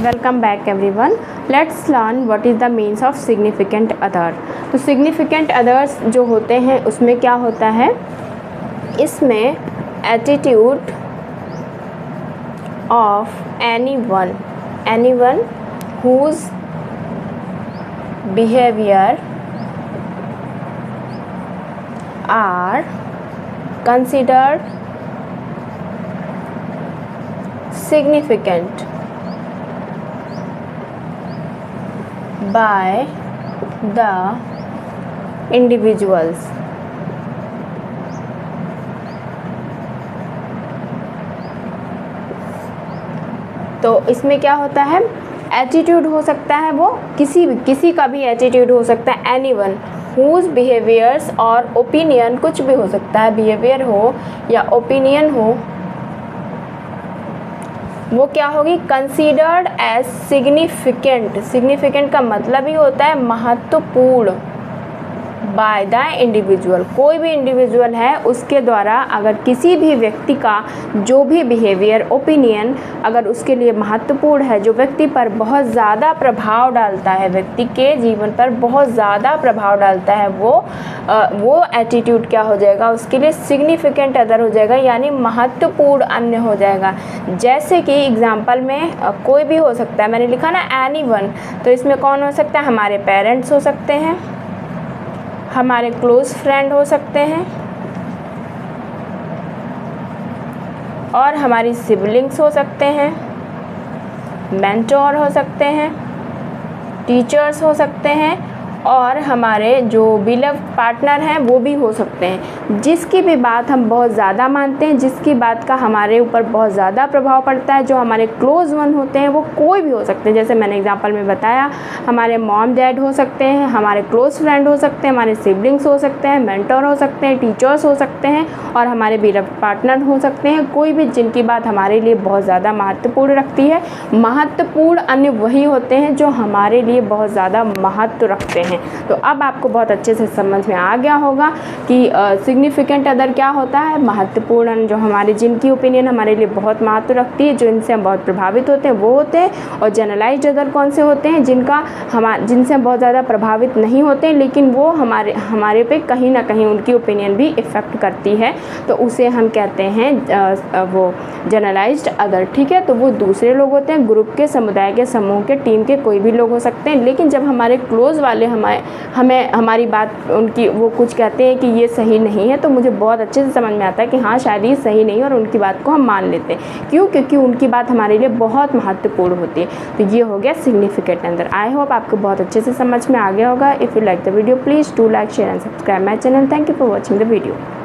Welcome back everyone. Let's learn what is the means of significant other. तो significant others जो होते हैं उसमें क्या होता है, इसमें attitude of anyone whose behaviour are considered significant by the individuals. तो इसमें क्या होता है, एटीट्यूड हो सकता है वो किसी का भी एटीट्यूड हो सकता है। एनीवन हुज बिहेवियर्स और ओपिनियन, कुछ भी हो सकता है, बिहेवियर हो या ओपिनियन हो, वो क्या होगी, कंसीडर्ड एज सिग्निफिकेंट। सिग्निफिकेंट का मतलब ही होता है महत्वपूर्ण, बाय द इंडिविजुअल। कोई भी इंडिविजुअल है उसके द्वारा अगर किसी भी व्यक्ति का जो भी बिहेवियर, ओपिनियन अगर उसके लिए महत्वपूर्ण है, जो व्यक्ति पर बहुत ज़्यादा प्रभाव डालता है, व्यक्ति के जीवन पर बहुत ज़्यादा प्रभाव डालता है, वो एटीट्यूड क्या हो जाएगा, उसके लिए सिग्निफिकेंट अदर हो जाएगा, यानी महत्वपूर्ण अन्य हो जाएगा। जैसे कि एग्जाम्पल में कोई भी हो सकता है, मैंने लिखा ना एनीवन, तो इसमें कौन हो सकता है, हमारे पेरेंट्स हो सकते हैं, हमारे क्लोज फ्रेंड हो सकते हैं, और हमारी सिबलिंग्स हो सकते हैं, मेंटोर हो सकते हैं, टीचर्स हो सकते हैं, और हमारे जो बिलव पार्टनर हैं वो भी हो सकते हैं। जिसकी भी बात हम बहुत ज़्यादा मानते हैं, जिसकी बात का हमारे ऊपर बहुत ज़्यादा प्रभाव पड़ता है, जो हमारे क्लोज वन होते हैं, वो कोई भी हो सकते हैं। जैसे मैंने एग्जांपल में बताया, हमारे मॉम डैड हो सकते हैं, हमारे क्लोज फ्रेंड हो सकते हैं, हमारे सिबलिंग्स हो सकते हैं, मेंटर हो सकते हैं, टीचर्स हो सकते हैं, और हमारे बिलव पार्टनर हो सकते हैं। कोई भी जिनकी बात हमारे लिए बहुत ज़्यादा महत्वपूर्ण रखती है। महत्वपूर्ण अन्य वही होते हैं जो हमारे लिए बहुत ज़्यादा महत्व रखते हैं। तो अब आपको बहुत अच्छे से समझ में आ गया होगा कि सिग्निफिकेंट अदर क्या होता है। महत्वपूर्ण जो हमारे, जिनकी ओपिनियन हमारे लिए बहुत महत्व रखती है, जो इनसे हम बहुत प्रभावित होते हैं, वो होते हैं। और जनरलाइज्ड अदर कौन से होते हैं, जिनसे हम बहुत ज़्यादा प्रभावित नहीं होते, लेकिन वो हमारे पे कहीं ना कहीं उनकी ओपिनियन भी इफ़ेक्ट करती है, तो उसे हम कहते हैं वो जनरलाइज्ड अदर। ठीक है, तो वो दूसरे लोग होते हैं, ग्रुप के, समुदाय के, समूह के, टीम के कोई भी लोग हो सकते हैं। लेकिन जब हमारे क्लोज वाले हमें हमारी बात उनकी, वो कुछ कहते हैं कि ये सही नहीं है, तो मुझे बहुत अच्छे से समझ में आता है कि हाँ शायद ये सही नहीं है, और उनकी बात को हम मान लेते हैं। क्यों? क्योंकि उनकी बात हमारे लिए बहुत महत्वपूर्ण होती है। तो ये हो गया सिग्निफिकेंट अदर। आई होप आपको बहुत अच्छे से समझ में आ गया होगा। If you like the video please do like, share and subscribe my channel. Thank you for watching the video.